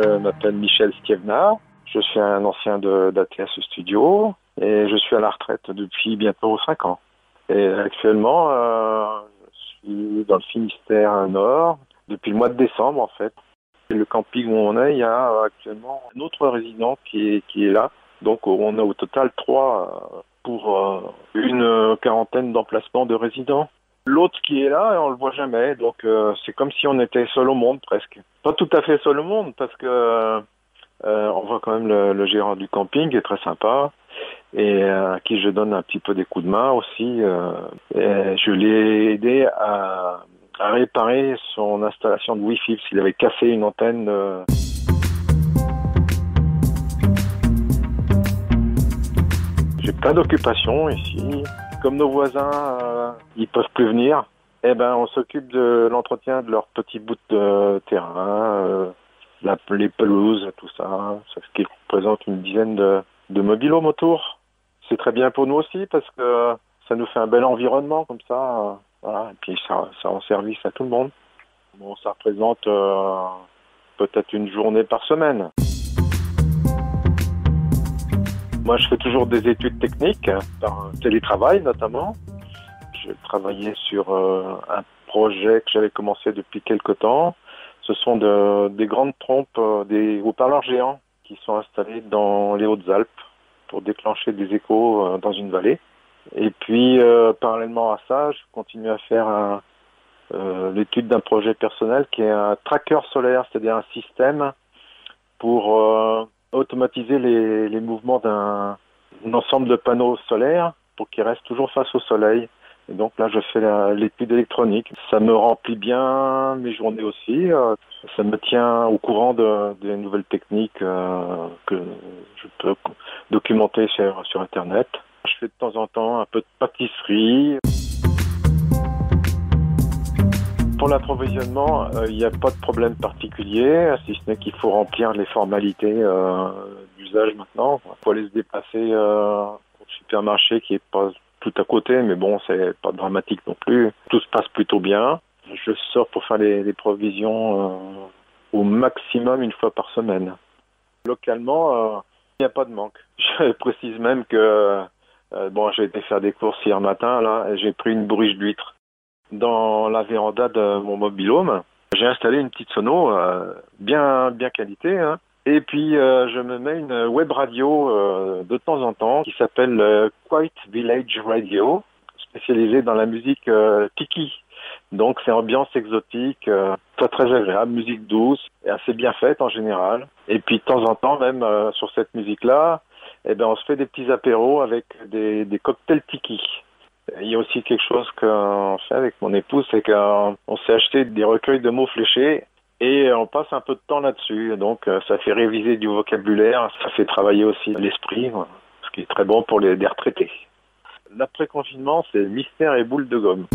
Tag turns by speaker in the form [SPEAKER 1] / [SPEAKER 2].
[SPEAKER 1] Je m'appelle Michel Stievna, je suis un ancien d'ATS Studio et je suis à la retraite depuis bientôt 5 ans. Et actuellement, je suis dans le Finistère Nord depuis le mois de décembre en fait. Et le camping où on est, il y a actuellement un autre résident qui est là. Donc on a au total 3 pour une quarantaine d'emplacements de résidents. L'autre qui est là, on le voit jamais, donc c'est comme si on était seul au monde presque. Pas tout à fait seul au monde parce que on voit quand même le gérant du camping qui est très sympa et à qui je donne un petit peu des coups de main aussi. Et je l'ai aidé à réparer son installation de Wi-Fi parce qu'il avait cassé une antenne. J'ai plein d'occupations ici. Comme nos voisins, ils peuvent plus venir, eh ben on s'occupe de l'entretien de leurs petits bouts de terrain, les pelouses, tout ça, ce qui représente une dizaine de mobil-homes autour. C'est très bien pour nous aussi parce que ça nous fait un bel environnement comme ça, voilà, et puis ça rend service à tout le monde. Bon, ça représente peut-être une journée par semaine. Moi, je fais toujours des études techniques, par télétravail notamment. Je travaillais sur un projet que j'avais commencé depuis quelque temps. Ce sont des grandes trompes, des haut-parleurs géants qui sont installés dans les Hautes-Alpes pour déclencher des échos dans une vallée. Et puis, parallèlement à ça, je continue à faire l'étude d'un projet personnel qui est un tracker solaire, c'est-à-dire un système pour automatiser les mouvements d'un ensemble de panneaux solaires pour qu'ils restent toujours face au soleil. Et donc là, je fais l'étude électronique. Ça me remplit bien mes journées aussi. Ça me tient au courant des nouvelles techniques que je peux documenter sur Internet. Je fais de temps en temps un peu de pâtisserie. Pour l'approvisionnement, il n'y a pas de problème particulier, si ce n'est qu'il faut remplir les formalités d'usage maintenant. Il faut aller se déplacer au supermarché qui est pas tout à côté, mais bon, c'est pas dramatique non plus. Tout se passe plutôt bien. Je sors pour faire les provisions au maximum une fois par semaine. Localement, il n'y a pas de manque. Je précise même que j'ai été faire des courses hier matin là, et j'ai pris une bourriche d'huîtres. Dans la véranda de mon mobil-home, j'ai installé une petite sono bien qualité, hein. Et puis je me mets une web radio de temps en temps qui s'appelle Quiet Village Radio, spécialisée dans la musique tiki. Donc c'est ambiance exotique, très agréable, musique douce et assez bien faite en général. Et puis de temps en temps même sur cette musique-là, on se fait des petits apéros avec des cocktails tiki. Il y a aussi quelque chose qu'on fait avec mon épouse, c'est qu'on s'est acheté des recueils de mots fléchés et on passe un peu de temps là-dessus. Donc ça fait réviser du vocabulaire, ça fait travailler aussi l'esprit, ce qui est très bon pour les retraités. L'après-confinement, c'est mystère et boule de gomme.